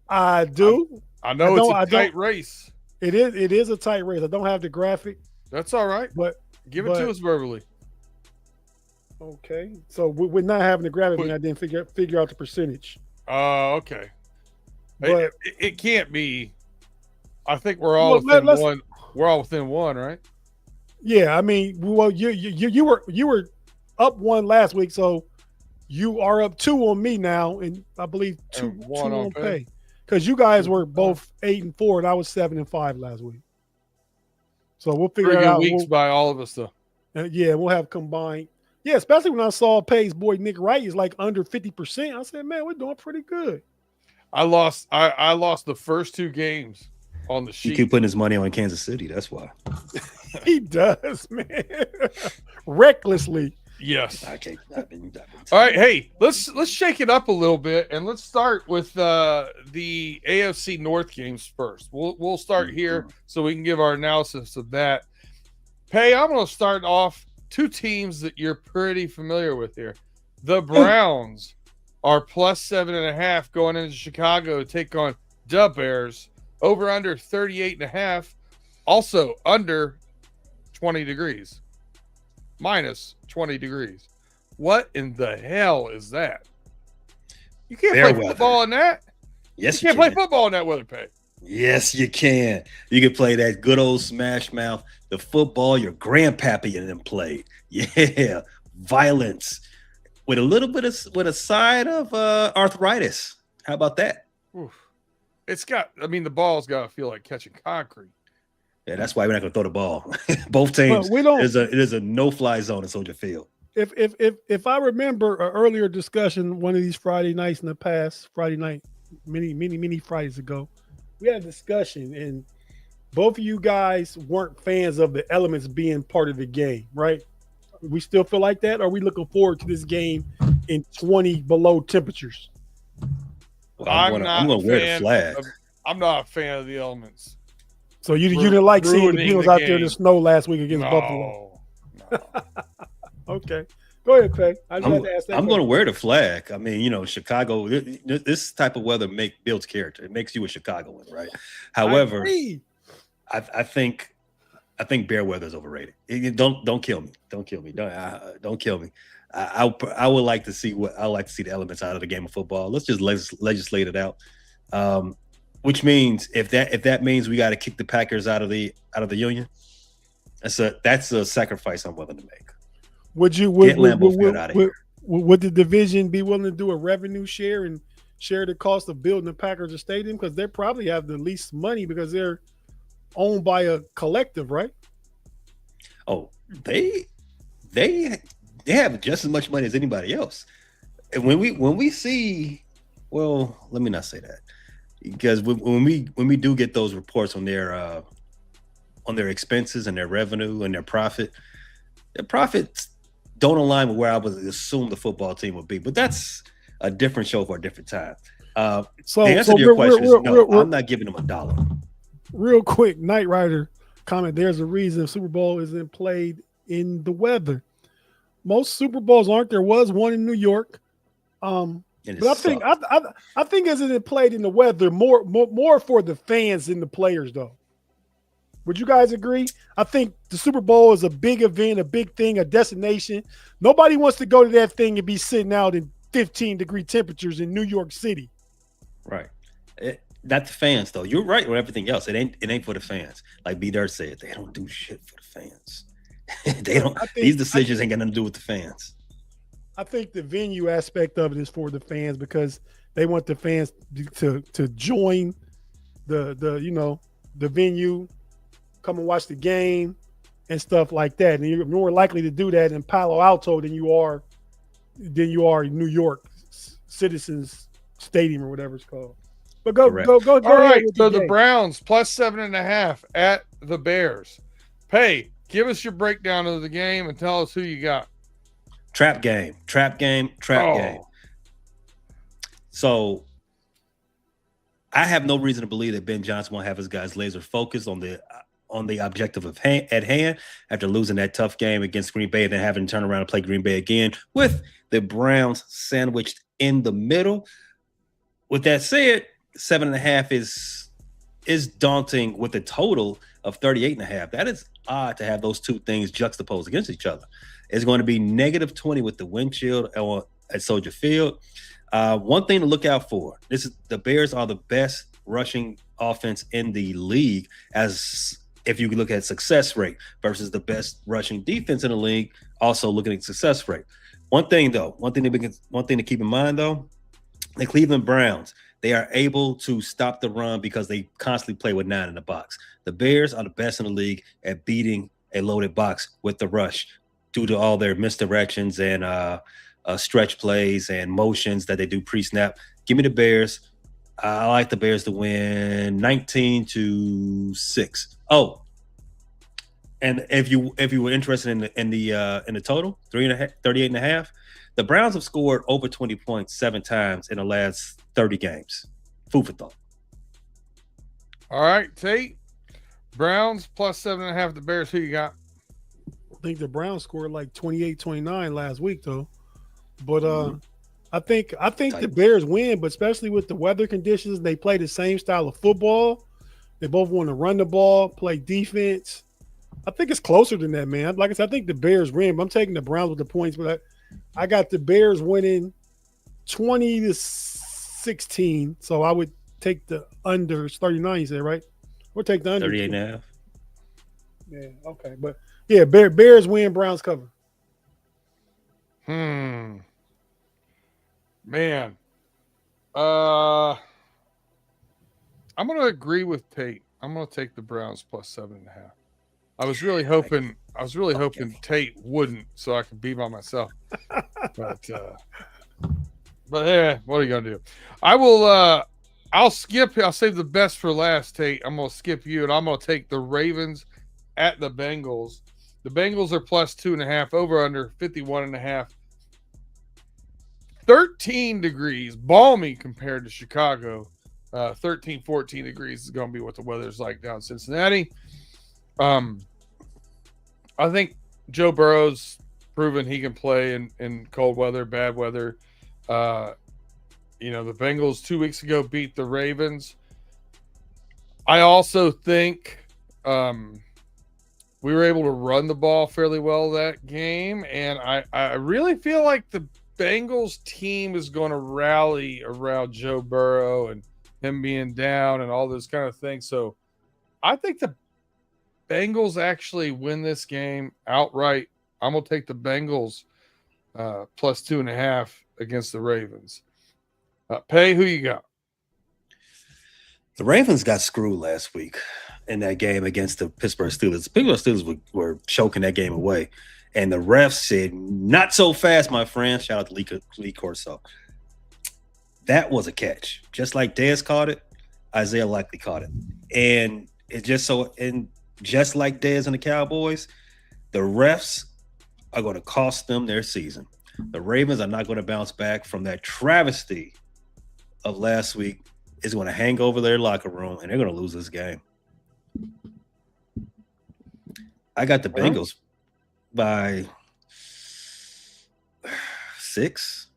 I I, do. I I know it's don't. a I don't. tight race. It is a tight race. I don't have the graphic, That's all right. but Give it to but us verbally. okay. So with not having the graphic, But I didn't figure out the percentage. okay. It, But it can't be. I think we're all well, within let's. one. We're all within one, right? Yeah, I mean, well, you were up one last week, so you are up two on me now, and I believe And two one on on pay. pay, because you guys were All right. both 8-4, and I was 7-5 last week. So we'll figure Pretty it good out. weeks by all of us, though. Yeah, we'll have combined. Yeah, especially when I saw Pay's boy Nick Wright is like under 50%. I said, man, we're doing pretty good. I lost the first two games on the He keep sheet. putting his money on Kansas City. That's why. He does, man. Recklessly. Yes. I've been All right. telling you. Hey, let's shake it up a little bit and let's start with the AFC North games first. We'll start here so we can give our analysis of that. Pay, I'm going to start off two teams that you're pretty familiar with here. The Browns are plus 7.5 going into Chicago to take on the Bears. Over under 38.5. Also under 20 degrees. Minus 20 degrees. What in the hell is that? You can't Fair play weather. football in that. Yes, You you can't play can. football in that weather, Pay. Yes, you can. You can play that good old smash mouth, the football your grandpappy and them played. Yeah, violence with a little bit of with a side of arthritis. How about that? Oof. The ball's got to feel like catching concrete. Yeah, that's why we're not going to throw the ball. Both But teams. we don't. It is a no fly zone in Soldier Field. If I remember an earlier discussion, one of these Friday nights in the past, Friday night, many Fridays ago, we had a discussion, and both of you guys weren't fans of the elements being part of the game, right? We still feel like that? Or are we looking forward to this game in 20 below temperatures? Well, I'm I'm not a going to wear the fan flag. of I'm not a fan of the elements. So you didn't like seeing the Ruining Bills the out there in the game. snow last week against Buffalo. No. Okay. Go ahead, Pay. I just I'm had to ask that I'm going to question. wear the flag. I mean, Chicago. This type of weather builds character. It makes you a Chicagoan, right? I However, agree. I think bear weather is overrated. Don't kill me. Don't kill me. Don't kill me. I would like to see the elements out of the game of football. Let's just legislate it out. Which means if that means we got to kick the Packers out of the union, that's a sacrifice I'm willing to make. Would you Get Lambeau Field out of here. would the division be willing to do a revenue share and share the cost of building the Packers a stadium? Because they probably have the least money because they're owned by a collective, right? Oh, they have just as much money as anybody else. And when we see, well, let me not say that, because when we do get those reports on their expenses and their revenue and their profits don't align with where I would assume the football team would be. But that's a different show for a different time. The So answer so to your question is no. real, I'm not giving them $1. real quick, Knight Rider comment. There's a reason Super Bowl isn't played in the weather. Most Super Bowls aren't. There was one in New York. And it But I think sucked. I think as it played in the weather more for the fans than the players though. Would you guys agree? I think the Super Bowl is a big event, a big thing, a destination. Nobody wants to go to that thing and be sitting out in 15-degree temperatures in New York City. Right. Not the fans though. You're right with everything else. It ain't for the fans. Like B Dirt said, they don't do shit for the fans. They don't. I These think decisions ain't got nothing to do with the fans. I think the venue aspect of it is for the fans because they want the fans to join the venue, come and watch the game and stuff like that. And you're more likely to do that in Palo Alto than you are in New York Citizens Stadium or whatever it's called. But go Correct. go go All go ahead right. with the So the game. Browns plus 7.5 at the Bears. Pay, give us your breakdown of the game and tell us who you got. Trap game. Oh, So I have no reason to believe that Ben Johnson won't have his guys laser focused on the objective at hand after losing that tough game against Green Bay and then having to turn around and play Green Bay again with the Browns sandwiched in the middle. With that said, 7.5 is daunting with a total of 38.5. That is odd to have those two things juxtaposed against each other. It's going to be -20 with the wind chill at Soldier Field. One thing to look out for: the Bears are the best rushing offense in the league, as if you look at success rate versus the best rushing defense in the league. Also looking at success rate. One thing to keep in mind though, the Cleveland Browns, they are able to stop the run because they constantly play with 9 in the box. The Bears are the best in the league at beating a loaded box with the rush due to all their misdirections and stretch plays and motions that they do pre-snap. Give me the Bears. I like the Bears to win 19-6. Oh, and if you were interested in the total, 38.5, the Browns have scored over 20 points 7 times in the last 30 games. Food for thought. All right, Tate. Browns plus 7.5. The Bears. Who you got? I think the Browns scored like 28-29 last week though. But I think the Bears win, but especially with the weather conditions, they play the same style of football. They both want to run the ball, play defense. I think it's closer than that, man. Like I said, I think the Bears win. But I'm taking the Browns with the points, but I got the Bears winning 20-16. So I would take the under. It's 39, you said, right? We'll take the under. 38.5. Yeah, okay. But yeah, Bears win, Browns cover. Man. I'm going to agree with Tate. I'm going to take the Browns plus 7.5. I was really hoping Tate wouldn't, so I could be by myself. But yeah, what are you going to do? I'll skip. I'll save the best for last, Tate. I'm going to skip you, and I'm going to take the Ravens at the Bengals. The Bengals are plus 2.5, over under 51.5. 13 degrees, balmy compared to Chicago. 13, 14 degrees is going to be what the weather's like down in Cincinnati. I think Joe Burrow's proven he can play in cold weather, bad weather. The Bengals 2 weeks ago beat the Ravens. I also think we were able to run the ball fairly well that game, and I really feel like the Bengals team is going to rally around Joe Burrow and him being down and all those kind of things. So I think the Bengals actually win this game outright. I'm going to take the Bengals plus 2.5 against the Ravens. Pay, who you got? The Ravens got screwed last week in that game against the Pittsburgh Steelers. The Pittsburgh Steelers were choking that game away. And the refs said, not so fast, my friend. Shout out to Lee Corso. That was a catch. Just like Dez caught it, Isaiah Likely caught it. And just like Dez and the Cowboys, the refs are going to cost them their season. The Ravens are not going to bounce back from that travesty of last week. It's going to hang over their locker room, and they're going to lose this game. I got the Bengals by 6.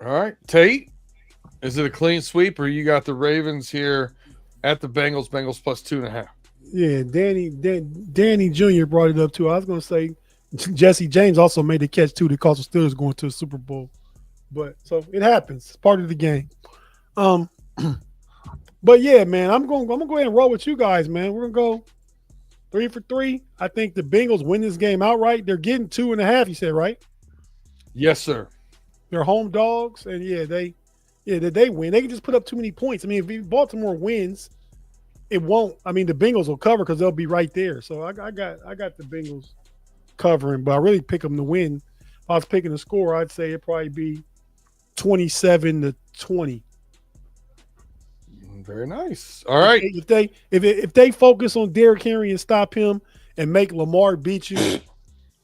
All right, Tate, is it a clean sweep, or you got the Ravens here at the Bengals plus 2.5? Yeah, Danny Jr. brought it up too. I was going to say Jesse James also made the catch too that cost the Steelers going to the Super Bowl. But so it happens. It's part of the game. But yeah, man, I'm going to go ahead and roll with you guys, man. We're going to go 3 for 3. I think the Bengals win this game outright. They're getting 2.5, you said, right? Yes, sir. They're home dogs, and they win. They can just put up too many points. I mean, if Baltimore wins, it won't. I mean, the Bengals will cover because they'll be right there. So I got the Bengals covering, but I really pick them to win. If I was picking the score, I'd say it'd probably be 27-20. Very nice. All right. If they focus on Derrick Henry and stop him and make Lamar beat you,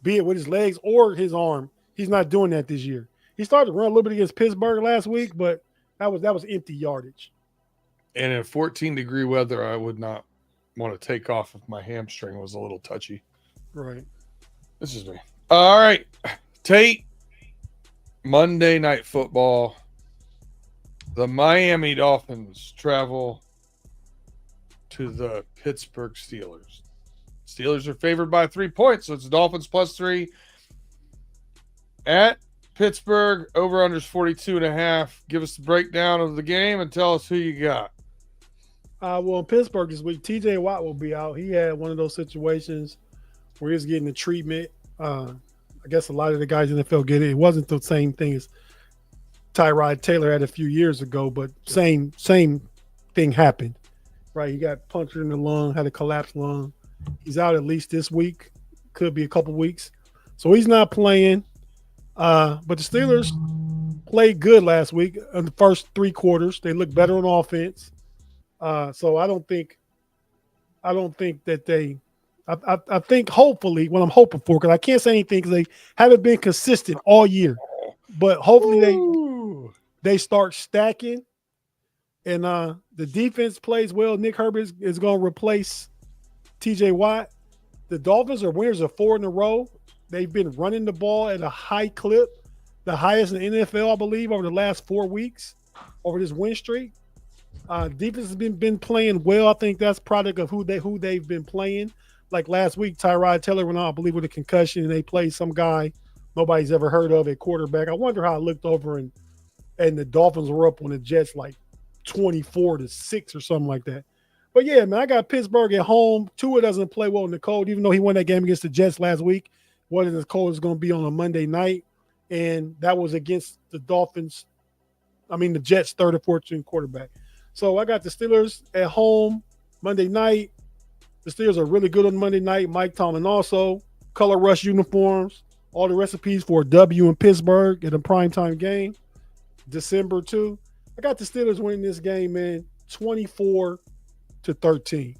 be it with his legs or his arm, he's not doing that this year. He started to run a little bit against Pittsburgh last week, but that was empty yardage. And in 14-degree weather, I would not want to take off if my hamstring was a little touchy. Right. This is me. All right. Tate, Monday Night Football. The Miami Dolphins travel to the Pittsburgh Steelers. Steelers are favored by 3 points, so it's Dolphins +3 at Pittsburgh. Over unders 42.5. Give us the breakdown of the game and tell us who you got. Well, in Pittsburgh this week, TJ Watt will be out. He had one of those situations where he was getting the treatment. I guess a lot of the guys in the NFL get it. It wasn't the same thing as Tyrod Taylor had a few years ago, but same thing happened, right? He got punctured in the lung, had a collapsed lung. He's out at least this week, could be a couple weeks. So he's not playing. But the Steelers played good last week in the first 3 quarters. They looked better on offense. So I don't think that they I think hopefully what I'm hoping for, because I can't say anything because they haven't been consistent all year. But hopefully they start stacking and the defense plays well. Nick Herbert is going to replace TJ Watt. The Dolphins are winners of 4 in a row. They've been running the ball at a high clip, the highest in the NFL, I believe, over the last 4 weeks, over this win streak. Defense has been playing well. I think that's product of who they've been playing. Like last week, Tyrod Taylor went on, I believe, with a concussion, and they played some guy nobody's ever heard of at quarterback. I wonder how I looked over and the Dolphins were up on the Jets like 24-6 or something like that. But yeah, man, I got Pittsburgh at home. Tua doesn't play well in the cold, even though he won that game against the Jets last week. Wasn't as cold as going to be on a Monday night, and that was against the Dolphins. I mean, the Jets' third or fourth string quarterback. So I got the Steelers at home Monday night. The Steelers are really good on Monday night. Mike Tomlin also. Color rush uniforms. All the recipes for a W in Pittsburgh at a primetime game. December 2. I got the Steelers winning this game, man, 24-13.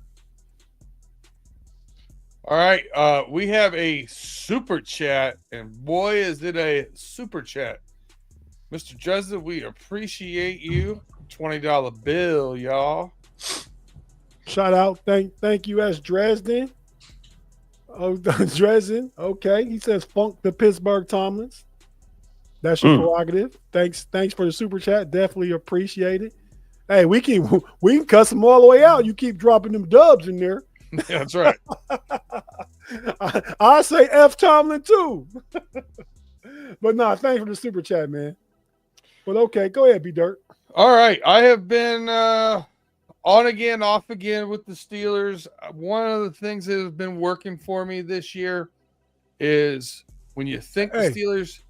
All right. We have a super chat, and boy, is it a super chat. Mr. Dresden, we appreciate you. $20 bill, y'all. Shout out. Thank you, S. Dresden. Oh, Dresden. Okay. He says funk the Pittsburgh Tomlins. That's your prerogative. Thanks for the super chat. Definitely appreciate it. Hey, we can cuss them all the way out. You keep dropping them dubs in there. Yeah, that's right. I say F Tomlin too. But nah, thanks for the super chat, man. But okay, go ahead, B Dirt. All right. I have been on again, off again with the Steelers. One of the things that has been working for me this year is when you think the Steelers.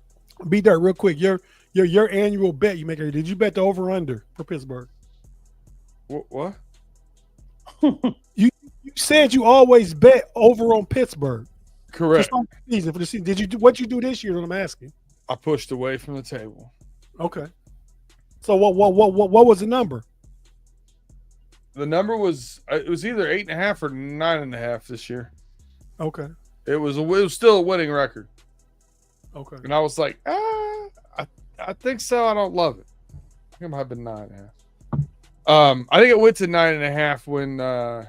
B Dirt, real quick, your annual bet you make. Did you bet the over under for Pittsburgh? What? You said you always bet over on Pittsburgh. Correct. For the season. Did you do what you do this year? What I'm asking. I pushed away from the table. Okay. So what was the number? The number was it was either 8.5 or 9.5 this year. Okay. It was still a winning record. Okay. And I was like, I think so. I don't love it. I think it might have been 9.5. I think it went to 9.5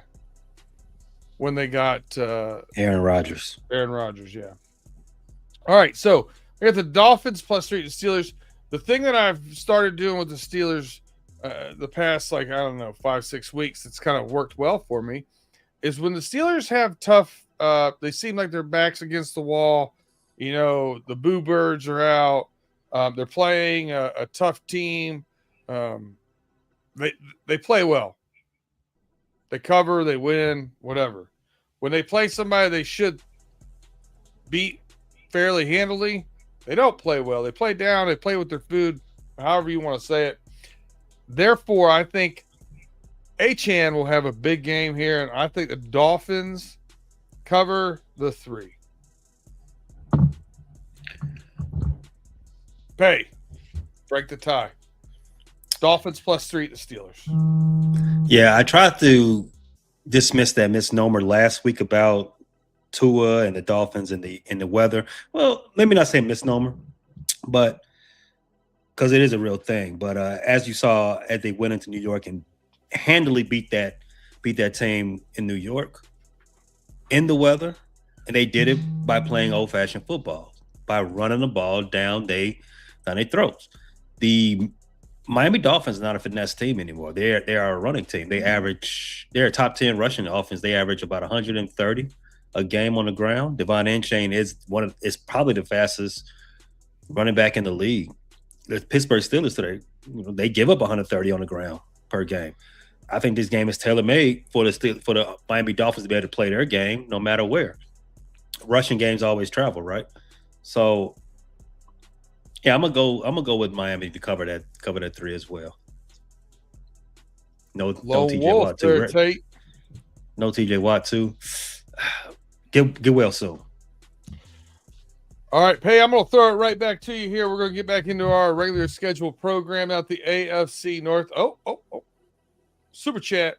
when they got Aaron Rodgers. Aaron Rodgers, yeah. All right, so I got the Dolphins +3 to Steelers. The thing that I've started doing with the Steelers the past, 5-6 weeks, it's kind of worked well for me, is when the Steelers have tough, they seem like their backs against the wall. You know, the Boo Birds are out. They're playing a tough team. They play well. They cover, they win, whatever. When they play somebody they should beat fairly handily, they don't play well. They play down, they play with their food, however you want to say it. Therefore, I think Achane will have a big game here, and I think the Dolphins cover the 3. Pay. Break the tie. Dolphins +3 to Steelers. Yeah, I tried to dismiss that misnomer last week about Tua and the Dolphins and the weather. Well, let me not say misnomer, but because it is a real thing. But as you saw, as they went into New York and handily beat that team in New York in the weather, and they did it by playing old-fashioned football, by running the ball down their throats. The Miami Dolphins are not a finesse team anymore. They are a running team. They're a top 10 rushing offense. They average about 130 a game on the ground. Devon Achane is probably the fastest running back in the league. The Pittsburgh Steelers today, they give up 130 on the ground per game. I think this game is tailor-made for the Miami Dolphins to be able to play their game no matter where. Rushing games always travel, right? So yeah, I'm gonna go with Miami to cover that 3 as well. No TJ Watt too. Right? Tate. No TJ Watt too. Get well soon. All right, Pay, I'm going to throw it right back to you here. We're going to get back into our regular scheduled program out the AFC North. Oh. Super chat.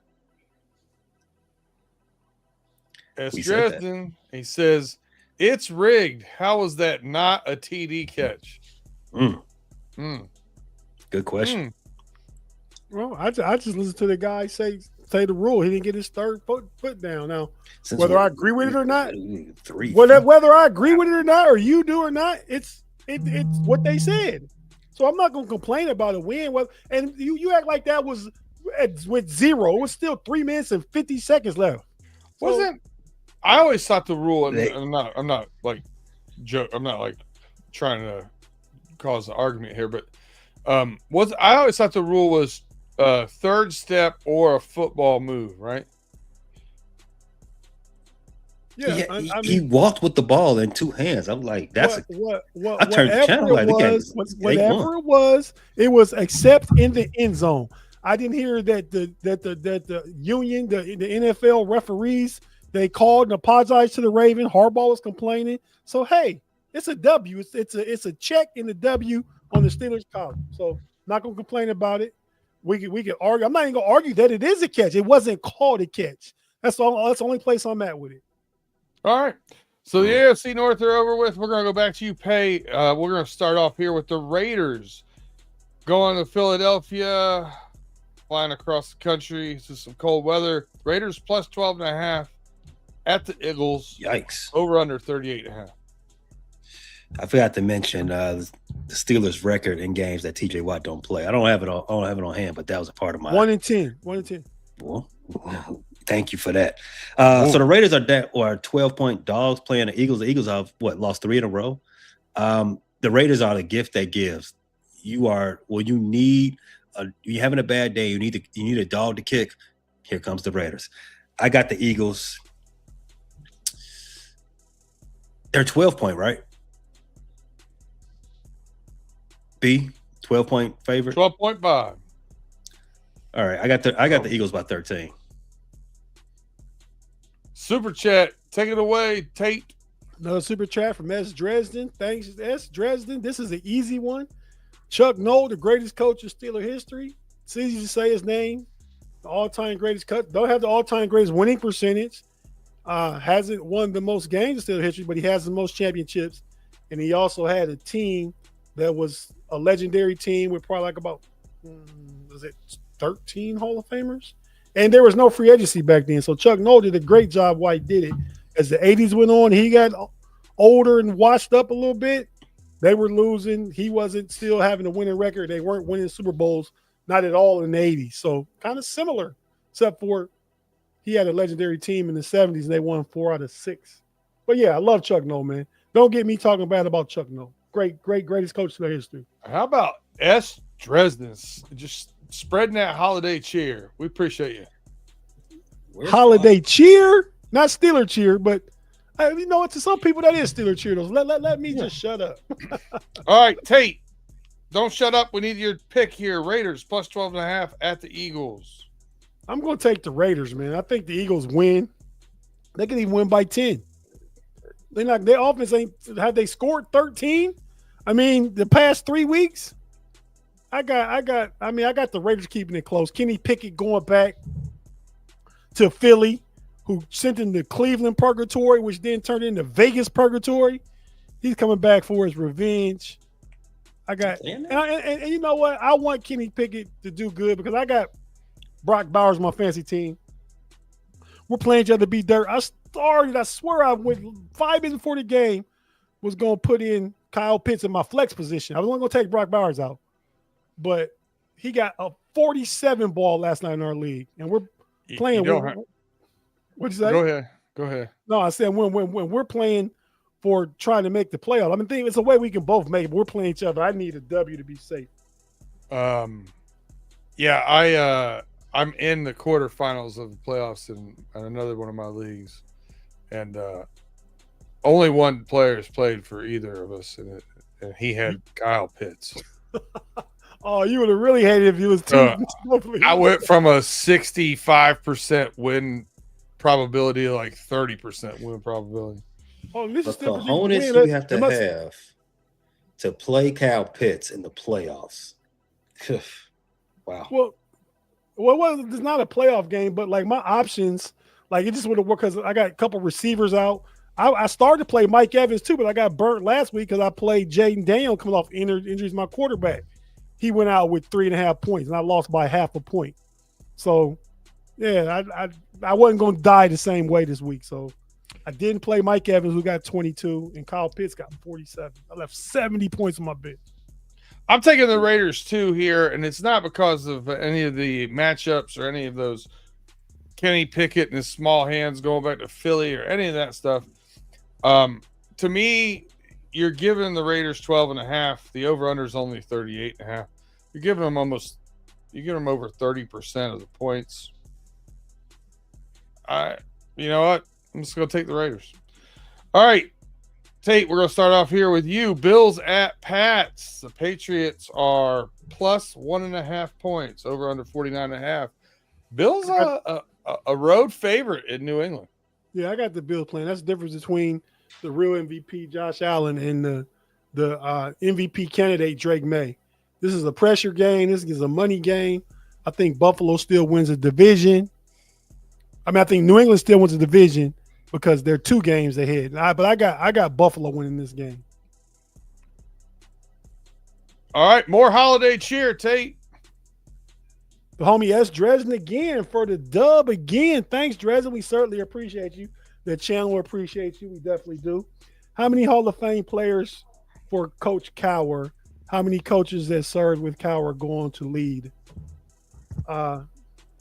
S. Dresden, he says, it's rigged. How was that not a TD catch? Good question. Well, I just listened to the guy say the rule. He didn't get his third foot down. Now, whether I agree with it or not, whether I agree with it or not, or you do or not, it's what they said. So I'm not going to complain about a win. Well, and you act like that was with 0. It was still 3 minutes and 50 seconds left. Wasn't I always thought the rule? And I'm not like trying to cause an argument here, but I always thought the rule was third step or a football move, right? Yeah, I mean, he walked with the ball in 2 hands. I'm like, I turned the channel. Whatever it was, it was except in the end zone. I didn't hear that the union, the NFL referees, they called and apologized to the Raven. Harbaugh was complaining. So hey, it's a W. It's a check in the W on the Steelers column. So not gonna complain about it. We can argue. I'm not even gonna argue that it is a catch. It wasn't called a catch. That's all. That's the only place I'm at with it. All right. So the AFC North are over with. We're gonna go back to you, Pay. We're gonna start off here with the Raiders going to Philadelphia, flying across the country to some cold weather. Raiders plus 12.5 at the Eagles. Yikes. Over under 38.5. I forgot to mention the Steelers' record in games that TJ Watt don't play. I don't have it on hand, but that was a part of my 1-10. 1-10. Well, thank you for that. So the Raiders are 12-point dogs playing the Eagles. The Eagles have lost 3 in a row. The Raiders are the gift that gives. You're having a bad day. You need a dog to kick. Here comes the Raiders. I got the Eagles. They're 12-point, right? B, 12-point favorite. 12.5. All right, I got the Eagles by 13. Super chat, take it away, Tate. Another super chat from S. Dresden. Thanks, S. Dresden. This is an easy one. Chuck Noll, the greatest coach in Steeler history. It's easy to say his name. The all-time greatest coach. Don't have the all-time greatest winning percentage. Hasn't won the most games in Steeler history, but he has the most championships. And he also had a team that was a legendary team with probably like about 13 Hall of Famers? And there was no free agency back then. So Chuck Noll did a great job while he did it. As the 80s went on, he got older and washed up a little bit. They were losing. He wasn't still having a winning record. They weren't winning Super Bowls, not at all in the 80s. So kind of similar, except for he had a legendary team in the 70s and they won 4 out of 6. But yeah, I love Chuck Noll, man. Don't get me talking bad about Chuck Noll. Greatest coach in their history. How about S. Dresden just spreading that holiday cheer? We appreciate you. Holiday cheer, not Steeler cheer, but to some people that is Steeler cheer. Let me just shut up. All right, Tate, don't shut up. We need your pick here. Raiders plus 12.5 at the Eagles. I'm going to take the Raiders, man. I think the Eagles win. They can even win by 10. Their offense have they scored 13? I mean, the past 3 weeks, I got the Raiders keeping it close. Kenny Pickett going back to Philly, who sent him to Cleveland purgatory, which then turned into Vegas purgatory. He's coming back for his revenge. And you know what? I want Kenny Pickett to do good because I got Brock Bowers, my fantasy team. We're playing each other to beat dirt. I swear I went 5 minutes before the game was going to put in Kyle Pitts in my flex position. I was only going to take Brock Bowers out. But he got a 47 ball last night in our league, and we're playing. What'd you say? Go ahead. No, I said when we're playing for trying to make the playoff. I mean, it's a way we can both make it. We're playing each other. I need a W to be safe. Yeah, I'm in the quarterfinals of the playoffs in another one of my leagues, and only one player has played for either of us, and he had Kyle Pitts. Oh, you would have really hated if he was two. I went from a 65% win probability to like 30% win probability. Oh, this is the cojones you have to have to play Kyle Pitts in the playoffs. Wow. Well, it's not a playoff game, but like my options, like it just would have worked because I got a couple receivers out. I started to play Mike Evans too, but I got burnt last week because I played Jaden Daniel coming off injuries. My quarterback, he went out with 3.5 points, and I lost by 0.5 point. So, yeah, I wasn't going to die the same way this week. So, I didn't play Mike Evans, who got 22, and Kyle Pitts got 47. I left 70 points on my bench. I'm taking the Raiders too here, and it's not because of any of the matchups or any of those Kenny Pickett and his small hands going back to Philly or any of that stuff. To me, you're giving the Raiders 12.5. The over/under is only 38.5. You're giving them over 30% of the points. You know what? I'm just going to take the Raiders. All right, Tate, we're going to start off here with you. Bills at Pats. The Patriots are plus 1.5 points, over under 49.5. Bills are a road favorite in New England. Yeah, I got the Bills playing. That's the difference between the real MVP, Josh Allen, and the MVP candidate, Drake May. This is a pressure game. This is a money game. I think Buffalo still wins a division. I mean, I think New England still wins a division because they're 2 games ahead. But I got Buffalo winning this game. All right, more holiday cheer, Tate. The homie S. Dresden again for the dub again. Thanks, Dresden. We certainly appreciate you. The channel appreciates you. We definitely do. How many Hall of Fame players for Coach Cowher? How many coaches that served with Cowher go on to lead?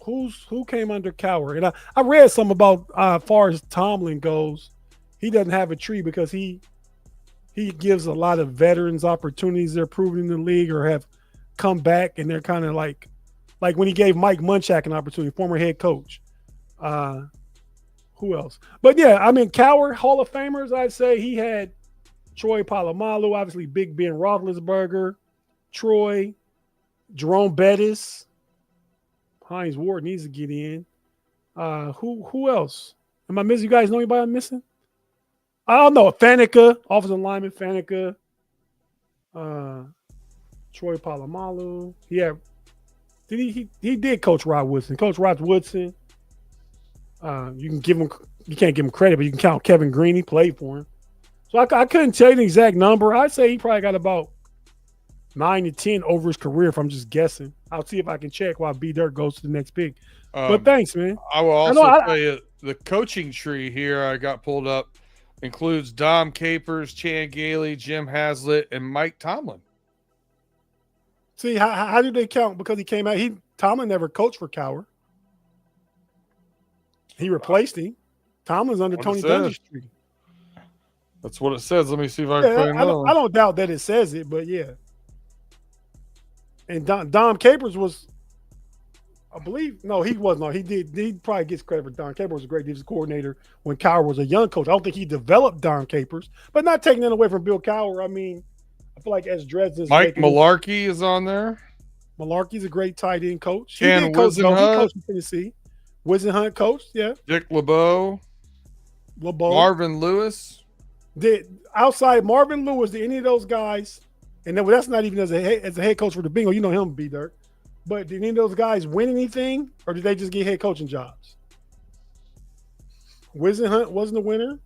Who came under Cowher? And I read some about as far as Tomlin goes. He doesn't have a tree because he gives a lot of veterans opportunities. They're proven in the league or have come back, and they're kind of like when he gave Mike Munchak an opportunity, former head coach. Who else? But yeah, I mean, Cowher, Hall of Famers, I'd say he had Troy Polamalu, obviously Big Ben Roethlisberger, Troy, Jerome Bettis, Hines Ward needs to get in. Who else? Am I missing? You guys know anybody I'm missing? I don't know. Faneca, offensive lineman, Faneca, Troy Polamalu. Yeah. He did coach Rod Woodson. Coach Rod Woodson. You can't give him credit, but you can count Kevin Green. He played for him. So I couldn't tell you the exact number. I'd say he probably got about 9 to 10 over his career if I'm just guessing. I'll see if I can check while B Dirt goes to the next pick. But thanks, man. I will also tell you the coaching tree here I got pulled up includes Dom Capers, Chan Gailey, Jim Haslett, and Mike Tomlin. See, how do they count? Because he came out. Tomlin never coached for Cowher. He replaced him. Tomlin's under Tony Dungy's tree. That's what it says. Let me see if I can find it. I don't doubt that it says it, but yeah. And Dom Capers was, I believe, no, he was not. He probably gets credit for Dom Capers was a great defensive coordinator when Cowher was a young coach. I don't think he developed Dom Capers, but not taking it away from Bill Cowher. I mean, I feel like as Dresden's Mike Mularkey is on there. Mularkey's a great tight end coach. He coached in Tennessee. Wisenhunt coached, yeah. Dick LeBeau. Marvin Lewis. Outside Marvin Lewis, did any of those guys, and that's not even as a head coach for the Bengals, you know him, B Dirt. But did any of those guys win anything, or did they just get head coaching jobs? Wisenhunt wasn't a winner,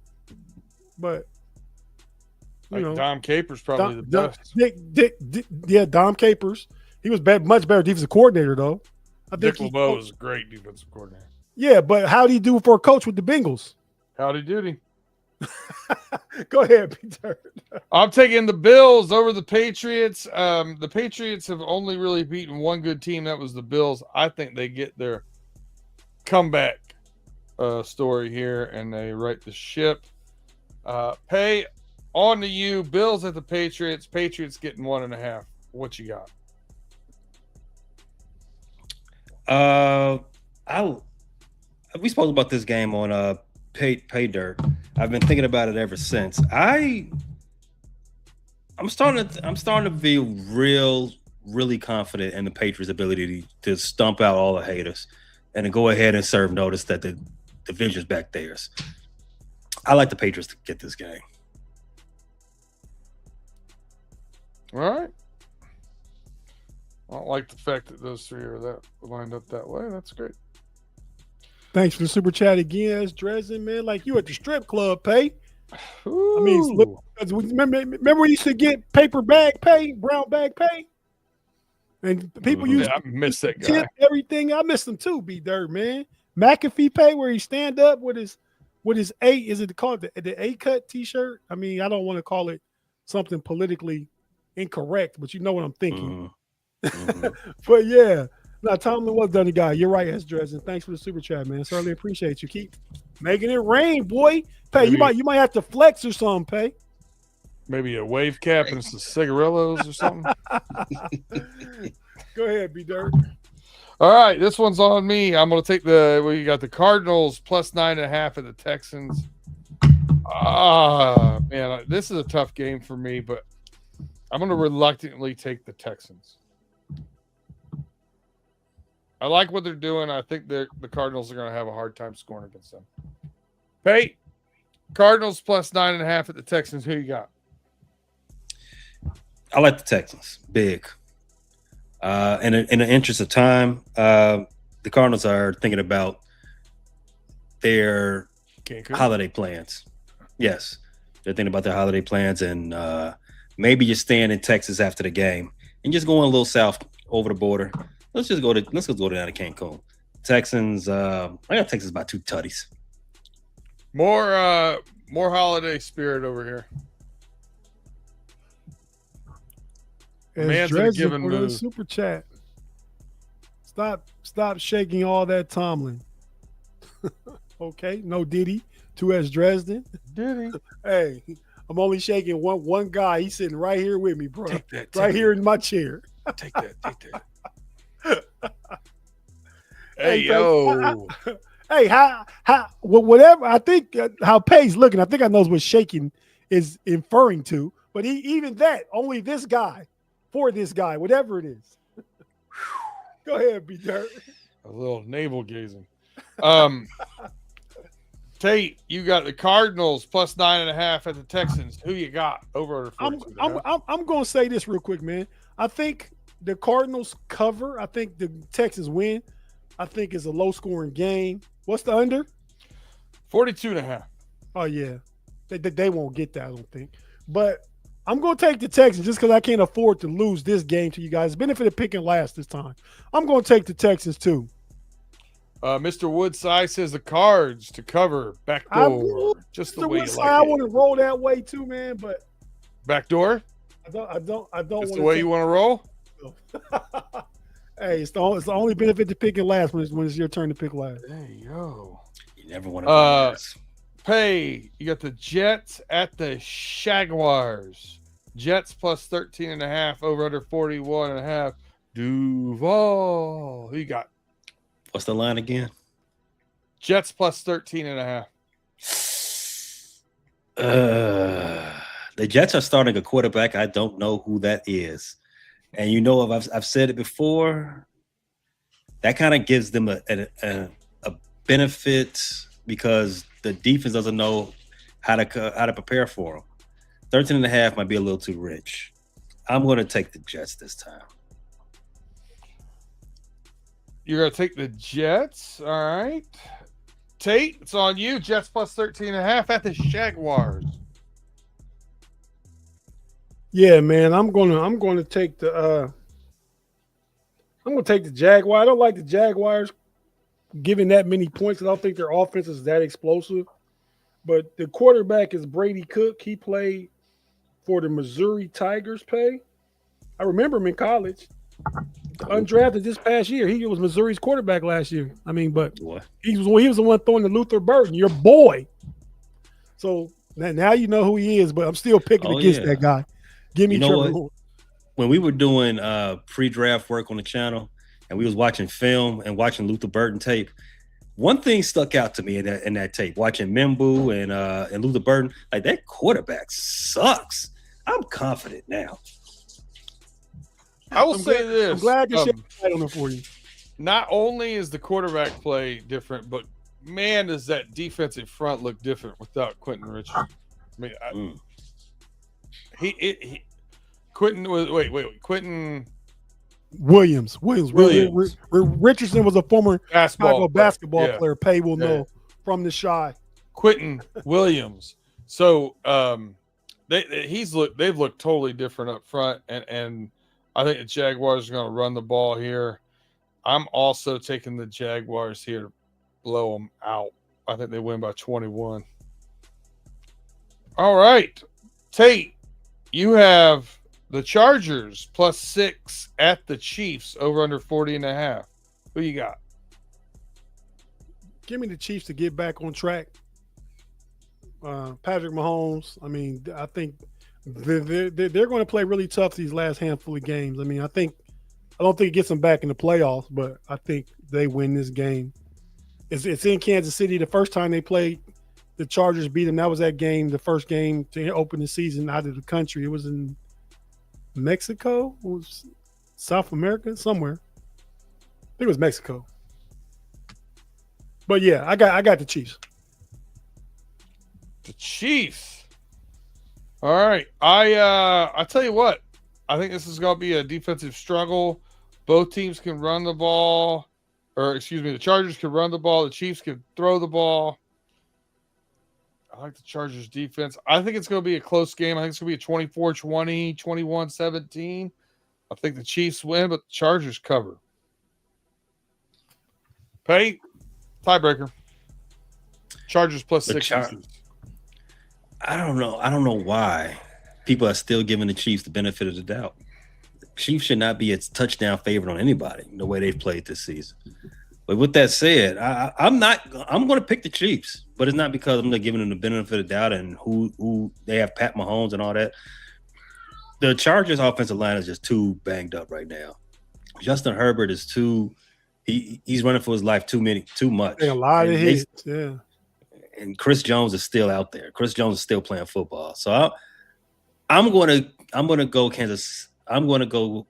but Dom Capers probably the best. Dom Capers. He was much better defensive coordinator though. Dick LeBeau was a great defensive coordinator. Yeah, but how did he do for a coach with the Bengals? Howdy doody. Go ahead, Peter. I'm taking the Bills over the Patriots. The Patriots have only really beaten one good team. That was the Bills. I think they get their comeback story here, and they right the ship. Pay on to you. Bills at the Patriots. Patriots getting 1.5. What you got? We spoke about this game on Pay Dirt. I've been thinking about it ever since. I'm starting to be really confident in the Patriots' ability to stomp out all the haters and to go ahead and serve notice that the division's back theirs. I like the Patriots to get this game. All right. I don't like the fact that those three are that lined up that way. That's great. Thanks for the super chat again, as Dresden, man. Like you at the strip club, Pay. Ooh. I mean, look, remember we used to get paper bag pay, brown bag pay, and people used I miss that to guy. tip everything. I miss him too, B Dirt, man. McAfee pay where he stand up with his A. Is it called the A cut T-shirt? I mean, I don't want to call it something politically incorrect, but you know what I'm thinking. But yeah, no, Tomlin was done the guy. You're right, S. Dresden. Thanks for the super chat, man. Certainly appreciate you. Keep making it rain, boy. Pay, Maybe. you might have to flex or something, Pay. Maybe a wave cap and some cigarillos or something. Go ahead, B Dirt. All right, this one's on me. I'm going to take you got the Cardinals plus 9.5 at the Texans. Man, this is a tough game for me, but I'm going to reluctantly take the Texans. I like what they're doing. I think the Cardinals are going to have a hard time scoring against them. Pay, Cardinals plus 9.5 at the Texans. Who you got? I like the Texans. Big. In the interest of time, the Cardinals are thinking about their holiday plans. Yes, they're thinking about their holiday plans, and maybe just staying in Texas after the game and just going a little south over the border. Let's go down to Cancun. Texans. I got Texas by 2 tutties. More holiday spirit over here. Man's in a given mood. Super chat. Stop shaking all that Tomlin. Okay, no Diddy. 2S Dresden. Diddy. Hey, I'm only shaking one guy. He's sitting right here with me, bro. Right here in my chair. Take that. Hey, yo. Hey, whatever. I think how Pay's looking. I think I knows what shaking is inferring to. But even that, only this guy, for this guy, whatever it is. Go ahead, B Dirt. A little navel gazing. Tate, you got the Cardinals plus 9.5 at the Texans. Who you got over? I'm going to say this real quick, man. I think the Cardinals cover. I think the Texans win. I think it's a low-scoring game. What's the under? 42.5. Oh, yeah. They won't get that, I don't think. But I'm going to take the Texans just because I can't afford to lose this game to you guys. Benefit of picking last this time. I'm going to take the Texans, too. Mr. Woodside says the Cards to cover backdoor. Just the way you like I it. want to roll that way, too, man. But backdoor? I don't Just the way you want to roll? Hey, it's the only benefit to picking last when it's your turn to pick last. There you go. You never want to Pay, you got the Jets at the Jaguars. Jets plus 13.5, over under 41.5. Duval. Who you got? What's the line again? Jets plus 13.5. The Jets are starting a quarterback. I don't know who that is. And you know, I've said it before, that kind of gives them a benefit because the defense doesn't know how to prepare for them. 13.5 might be a little too rich. I'm going to take the Jets this time. You're going to take the Jets? All right. Tate, it's on you. Jets plus 13.5 at the Jaguars. Yeah, man, I'm gonna take the Jaguars. I don't like the Jaguars giving that many points. I don't think their offense is that explosive. but the quarterback is Brady Cook. He played for the Missouri Tigers. I remember him in college. Undrafted this past year. He was Missouri's quarterback last year. I mean, but What? he was the one throwing to Luther Burden, your boy. So now you know who he is, but I'm still picking against that guy. Give me You know Trevor what? Lawrence. When we were doing pre-draft work on the channel and we was watching film and watching Luther Burden tape, one thing stuck out to me in that tape, watching Membu and Luther Burden, like that quarterback sucks. I'm confident now. I will say this. I'm glad to shed light on it for you. Not only is the quarterback play different, but man, does that defensive front look different without Quentin Richardson. I mean, Quentin was Quentin Williams. Richardson was a former basketball player. Pay will know from the shy. Quentin Williams. So they've looked totally different up front, and I think the Jaguars are going to run the ball here. I'm also taking the Jaguars here to blow them out. I think they win by 21. All right, Tate, you have the Chargers +6 at the Chiefs over under 40.5. Who you got? Give me the Chiefs to get back on track. Patrick Mahomes. I mean, I think they're going to play really tough these last handful of games. I mean, I don't think it gets them back in the playoffs, but I think they win this game. It's in Kansas City. The first time they played, the Chargers beat them. That was that game, the first game to open the season out of the country. It was in Mexico, it was South America, somewhere. I think it was Mexico. But yeah, I got the Chiefs. The Chiefs. All right. I tell you what, I think this is going to be a defensive struggle. Both teams can run the ball, the Chargers can run the ball. The Chiefs can throw the ball. I like the Chargers defense. I think it's going to be a close game. I think it's going to be a 24-20, 21-17. I think the Chiefs win, but the Chargers cover. Pay, tiebreaker. Chargers +6. I don't know. I don't know why people are still giving the Chiefs the benefit of the doubt. The Chiefs should not be a touchdown favorite on anybody the way they've played this season. But with that said, I'm going to pick the Chiefs, but it's not because I'm not giving them the benefit of the doubt and who they have Pat Mahomes and all that. The Chargers offensive line is just too banged up right now. Justin Herbert is he's running for his life too much. A lot of hits, yeah. And Chris Jones is still out there. Chris Jones is still playing football. So I'm gonna go Kansas. I'm gonna go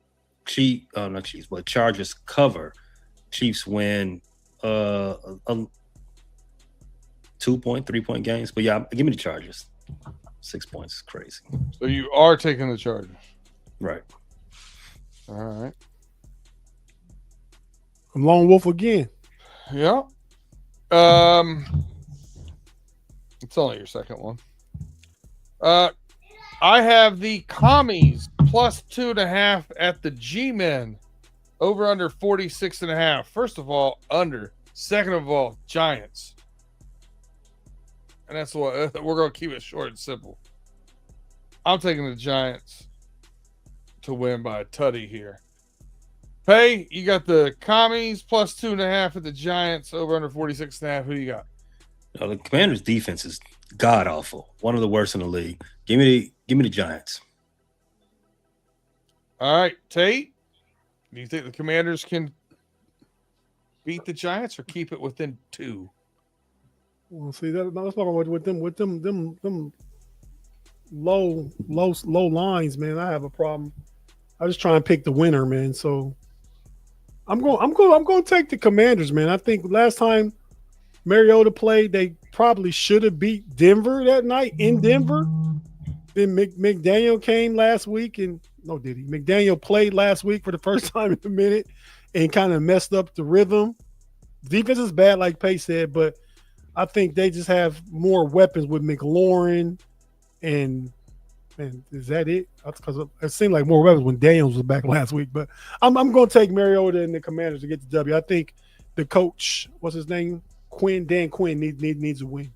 not Chiefs, but Chargers cover. Chiefs win 2-point, 3-point games. But yeah, give me the Chargers. 6 points is crazy. So you are taking the Chargers. Right. All right. I'm Lone Wolf again. Yeah. It's only your second one. I have the Commies +2.5 at the G-Men over under 46.5. First of all, under. Second of all, Giants. And that's what we're going to keep it short and simple. I'm taking the Giants to win by a tutty here. Pay, you got the Commies +2.5 at the Giants over under 46.5. Who you got? The Commanders' defense is god awful. One of the worst in the league. Give me the Giants. All right, Tate. Do you think the Commanders can beat the Giants or keep it within 2? Well, see, let's talk about with them low lines, man. I have a problem. I just try and pick the winner, man. So I'm going to take the Commanders, man. I think last time Mariota played, they probably should have beat Denver that night in Denver. Then McDaniel came last week McDaniel played last week for the first time in a minute and kind of messed up the rhythm. Defense is bad, like Pace said, but I think they just have more weapons with McLaurin and is that it? Because it seemed like more weapons when Daniels was back last week. But I'm going to take Mariota and the Commanders to get the W. I think the coach, what's his name? Dan Quinn needs a win.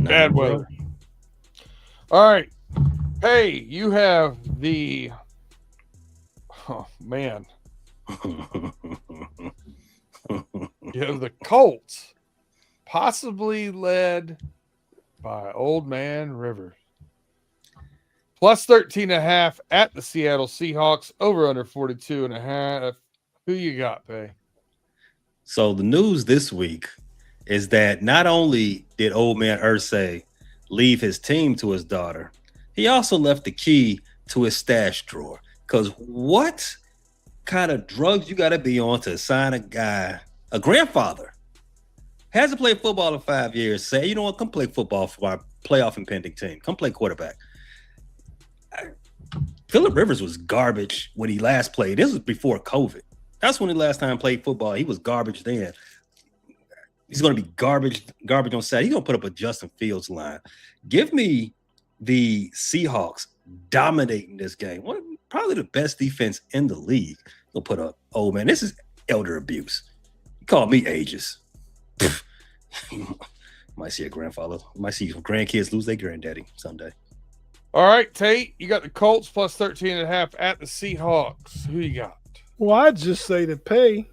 Bad weather. All right. Hey, you have the man. You have the Colts, possibly led by Old Man Rivers. Plus 13.5 at the Seattle Seahawks, over under 42.5. Who you got, Pay? So the news this week is that not only did Old Man Irsay leave his team to his daughter, he also left the key to his stash drawer. Because what kind of drugs you got to be on to sign a guy, a grandfather, hasn't played football in 5 years, say, you know what, come play football for our playoff impending team. Come play quarterback. Phillip Rivers was garbage when he last played. This was before COVID. That's when he last time played football. He was garbage then. He's going to be garbage on Saturday. He's going to put up a Justin Fields line. Give me the Seahawks dominating this game. Probably the best defense in the league. He'll put up, oh, man, this is elder abuse. You call me ages. Might see a grandfather. Might see grandkids lose their granddaddy someday. All right, Tate, you got the Colts plus 13.5 at the Seahawks. Who you got? Well, I'd just say to Pay,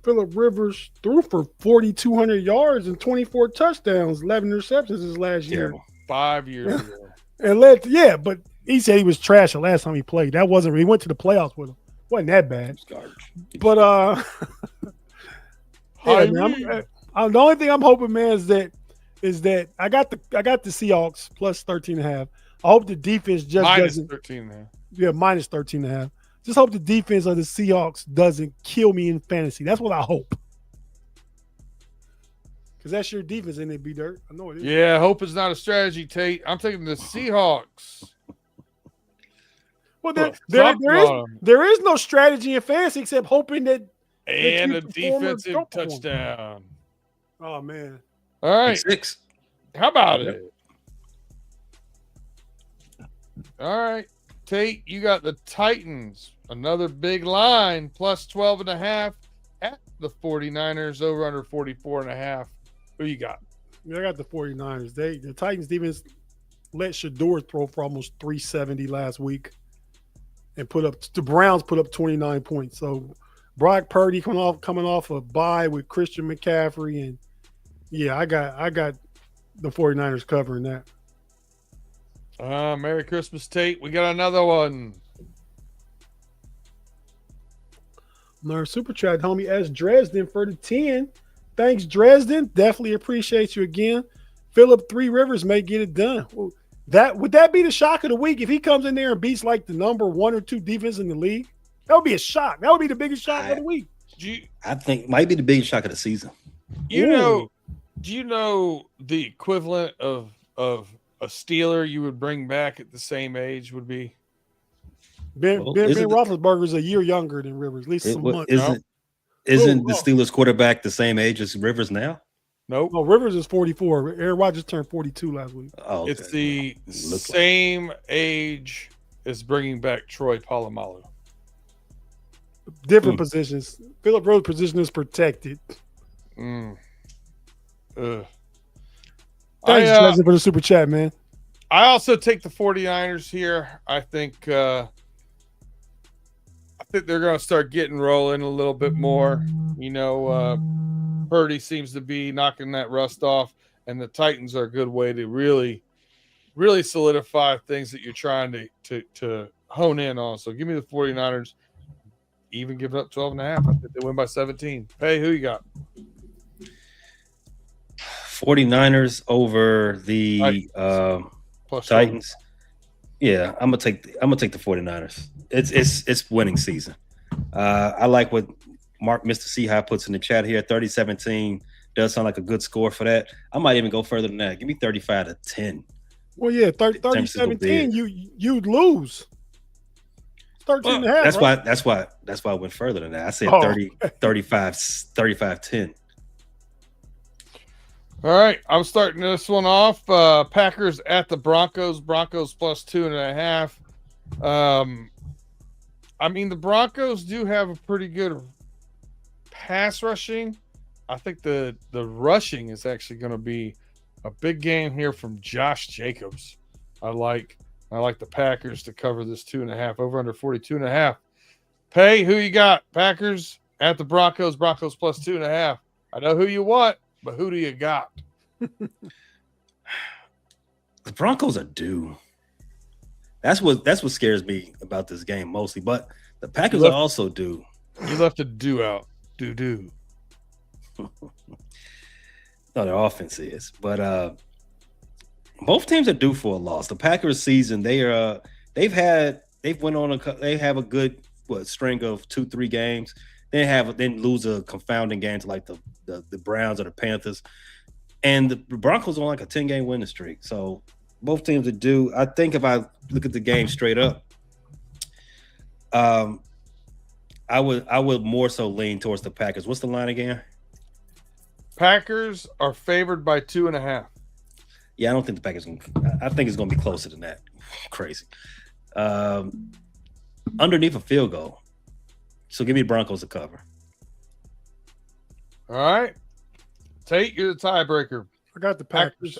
Phillip Rivers threw for 4,200 yards and 24 touchdowns, 11 interceptions his last year. 5 years ago. And but he said he was trash the last time he played. That wasn't. He went to the playoffs with him. Wasn't that bad? But yeah, man, the only thing I'm hoping, man, is that I got the Seahawks plus 13.5. I hope the defense just minus doesn't 13.5. Yeah, minus 13.5. Just hope the defense of the Seahawks doesn't kill me in fantasy. That's what I hope. Because that's your defense in it, B-Dirt. I know it is. Yeah, hope is not a strategy, Tate. I'm taking the Seahawks. Well, there is no strategy in fantasy except hoping that and a defensive touchdown. Oh, man. All right. 6. How about it? All right. Tate, you got the Titans. Another big line, plus 12.5 at the 49ers, over under 44.5. Who you got? Yeah, I got the 49ers. The Titans defense let Shador throw for almost 370 last week and the Browns put up 29 points. So Brock Purdy coming off a bye with Christian McCaffrey, and yeah, I got the 49ers covering that. Merry Christmas, Tate. We got another one. Another super chat, homie S. Dresden for the 10. Thanks, Dresden. Definitely appreciate you again. Phillip Three Rivers may get it done. Would that be the shock of the week if he comes in there and beats like the number 1 or 2 defense in the league? That would be a shock. That would be the biggest shock of the week. I think might be the biggest shock of the season. Do you know the equivalent of a Steeler you would bring back at the same age would be? Ben Roethlisberger is a year younger than Rivers, at least some months. Isn't the Steelers quarterback the same age as Rivers now? Nope. No, Rivers is 44. Aaron Rodgers turned 42 last week. Oh, okay. It's the same age as bringing back Troy Polamalu. Different positions. Phillip Rivers' position is protected. Thanks, Justin, for the super chat, man. I also take the 49ers here. I think they're going to start getting rolling a little bit more. You know, Purdy seems to be knocking that rust off, and the Titans are a good way to really, really solidify things that you're trying to hone in on. So give me the 49ers, even give it up 12.5. I think they win by 17. Hey, who you got? 49ers over the Titans. Yeah, I'm gonna take the 49ers. It's winning season. I like what Mr. Seahigh puts in the chat here. 30-17 does sound like a good score for that. I might even go further than that. Give me 35-10. Well, yeah, 30-17, you'd lose. 13.5. That's why I went further than that. I said 35-10. All right, I'm starting this one off. Packers at the Broncos. Broncos plus 2.5. I mean, the Broncos do have a pretty good pass rushing. I think the rushing is actually going to be A big game here from Josh Jacobs. I like the Packers to cover this 2.5 over under 42.5. Pay, who you got? Packers at the Broncos. Broncos plus 2.5. I know who you want, but who do you got? The Broncos are due. That's what scares me about this game mostly. But the Packers are also due. You left a do out. Do. No, their offense is. But both teams are due for a loss. The Packers season, they have a good string of 2-3 games. Then lose a confounding game to like the Browns or the Panthers. And the Broncos are on like a 10-game winning streak. So both teams are due. I think if I look at the game straight up, I would more so lean towards the Packers. What's the line again? Packers are favored by 2.5. Yeah, I don't think the Packers I think it's going to be closer than that. Crazy. Underneath a field goal. So give me the Broncos to cover. All right. Tate, you're the tiebreaker. I got the Packers.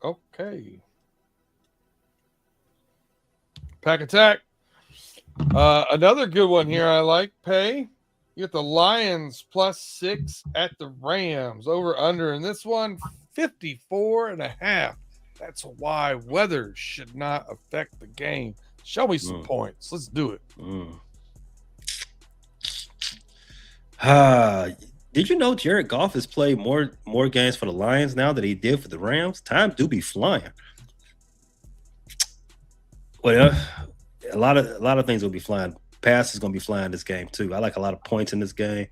Okay. Pack attack. Another good one here I like. Pay. You get the Lions plus 6 at the Rams. Over under in this one, 54.5. That's why weather should not affect the game. Show me some points. Let's do it. Did you know Jared Goff has played more games for the Lions now than he did for the Rams? Time do be flying. Well, a lot of things will be flying. Pass is going to be flying this game too. I like a lot of points in this game,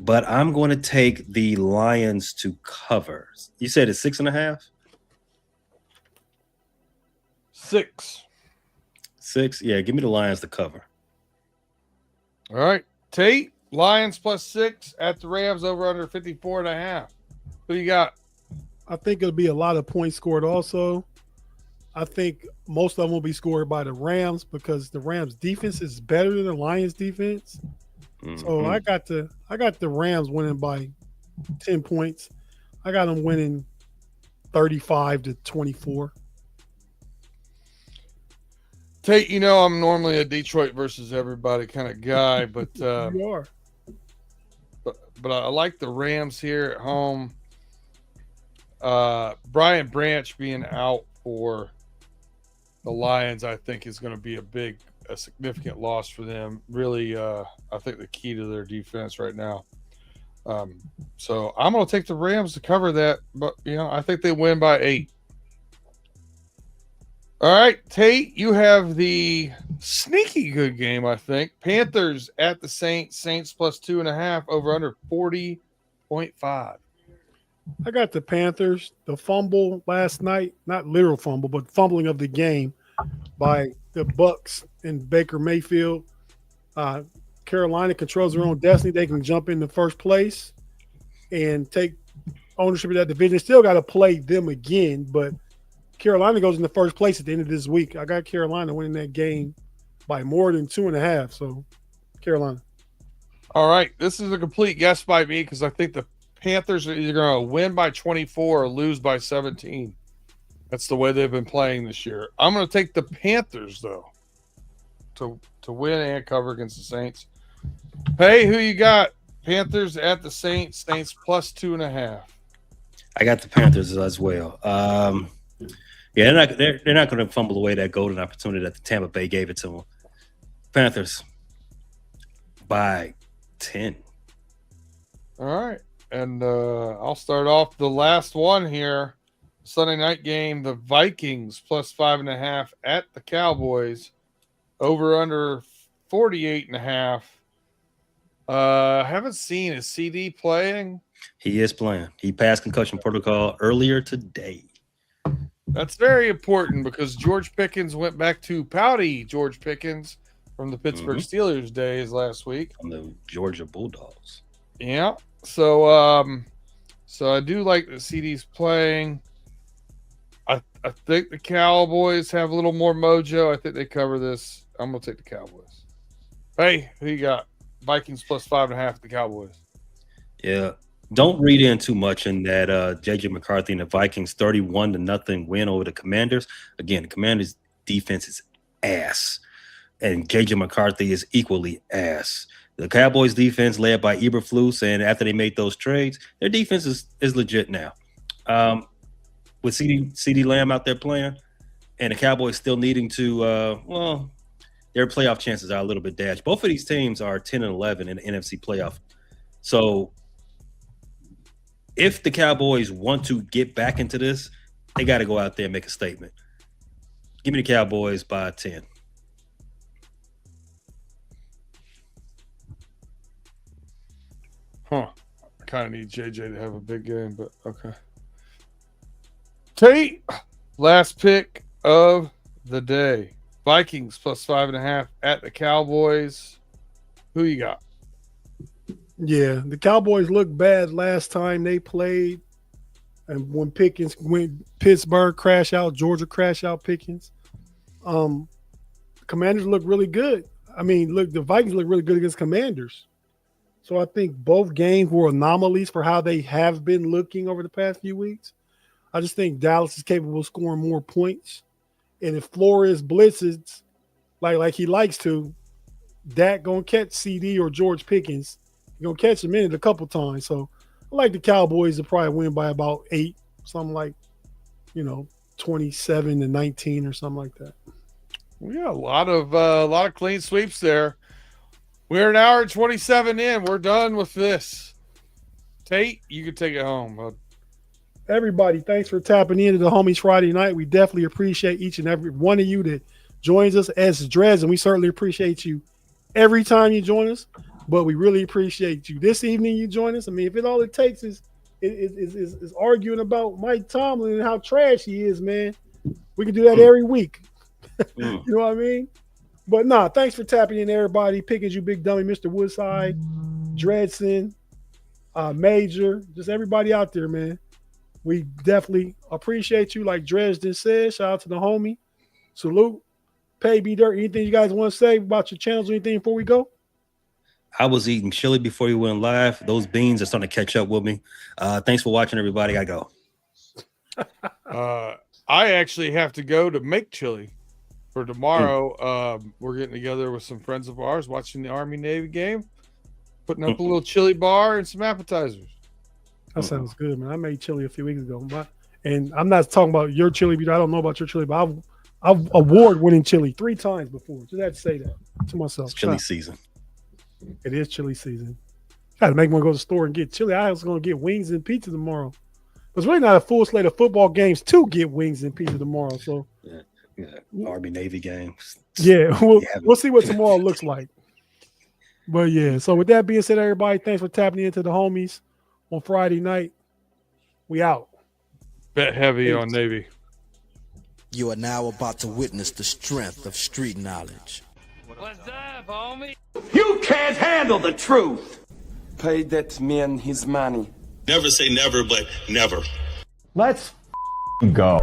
but I'm going to take the Lions to cover. You said it's 6.5. 6. 6. Yeah, give me the Lions to cover. All right, Tate. Lions plus 6 at the Rams. Over under 54.5. Who you got? I think it'll be a lot of points scored also. I think most of them will be scored by the Rams because the Rams defense is better than the Lions defense. Mm-hmm. So I got the Rams winning by 10 points. I got them winning 35-24. Tate, you know I'm normally a Detroit versus everybody kind of guy, but you are. But I like the Rams here at home. Brian Branch being out for the Lions, I think, is going to be a significant loss for them. Really, I think the key to their defense right now. So I'm going to take the Rams to cover that, but I think they win by 8. All right, Tate, you have the sneaky good game, I think. Panthers at the Saints. Saints plus 2.5 over under 40.5. I got the Panthers. The fumble last night, not literal fumble, but fumbling of the game by the Bucs and Baker Mayfield. Carolina controls their own destiny. They can jump in the first place and take ownership of that division. Still got to play them again, but Carolina goes in the first place at the end of this week. I got Carolina winning that game by more than 2.5. So, Carolina. All right. This is a complete guess by me because I think the Panthers are either going to win by 24 or lose by 17. That's the way they've been playing this year. I'm going to take the Panthers, though, to win and cover against the Saints. Hey, who you got? Panthers at the Saints. Saints plus 2.5. I got the Panthers as well. Yeah, they're not going to fumble away that golden opportunity that the Tampa Bay gave it to them. Panthers by 10. All right. And I'll start off the last one here. Sunday night game, the Vikings plus 5.5 at the Cowboys. Over under 48.5. Haven't seen a CD playing. He is playing. He passed concussion protocol earlier today. That's very important because George Pickens went back to pouty George Pickens from the Pittsburgh Steelers days last week. From the Georgia Bulldogs. Yeah. So I do like the CD's playing. I think the Cowboys have a little more mojo. I think they cover this. I'm going to take the Cowboys. Hey, who you got? Vikings plus 5.5 the Cowboys. Yeah. don't read in too much in that JJ McCarthy and the Vikings 31-0 win over the Commanders. Again, the Commanders defense is ass, and JJ McCarthy is equally ass. The Cowboys defense led by Eberflus, and after they made those trades, their defense is legit now. With CeeDee Lamb out there playing, and the Cowboys still needing to, their playoff chances are a little bit dashed. Both of these teams are 10-11 in the NFC playoff. So if the Cowboys want to get back into this, they got to go out there and make a statement. Give me the Cowboys by 10. I kind of need JJ to have a big game, but okay. Tate, last pick of the day. Vikings plus 5.5 at the Cowboys. Who you got? Yeah, the Cowboys looked bad last time they played. And when Pickens went, Pittsburgh crash out, Georgia crash out Pickens. Commanders look really good. I mean, look, the Vikings look really good against Commanders. So I think both games were anomalies for how they have been looking over the past few weeks. I just think Dallas is capable of scoring more points. And if Flores blitzes like he likes to, Dak going to catch CD or George Pickens. He's going to catch him in it a couple times. So I like the Cowboys to probably win by about 8, something like, 27-19 or something like that. We got a lot of clean sweeps there. We're an hour and 27 in. We're done with this. Tate, you can take it home, bud. Everybody, thanks for tapping into the Homies Friday night. We definitely appreciate each and every one of you that joins us as Dreads, and we certainly appreciate you every time you join us. But we really appreciate you this evening. You join us. I mean, if all it takes is arguing about Mike Tomlin and how trash he is, man, we can do that every week. You know what I mean? But thanks for tapping in, everybody. Pickens, you big dummy, Mr. Woodside, Dredson, Major, just everybody out there, man. We definitely appreciate you. Like Dresden said, shout out to the homie. Salute. Pay B Dirt. Anything you guys want to say about your channels or anything before we go? I was eating chili before you went live. Those beans are starting to catch up with me. Thanks for watching, everybody. I go. I actually have to go to make chili for tomorrow. We're getting together with some friends of ours, watching the Army-Navy game, putting up a little chili bar and some appetizers. That sounds good, man. I made chili a few weeks ago. And I'm not talking about your chili, I don't know about your chili, but I've award-winning chili 3 times before. Just had to say that to myself. It's chili season. It is chili season. Got to make one go to the store and get chili. I was going to get wings and pizza tomorrow. But it's really not a full slate of football games to get wings and pizza tomorrow. So Yeah. Army-Navy games. Yeah, we'll see what tomorrow looks like. But yeah, so with that being said, everybody, thanks for tapping into the homies on Friday night. We out. Bet heavy on Navy. You are now about to witness the strength of street knowledge. What's up, homie? You can't handle the truth. Pay that man his money. Never say never, but never. Let's go.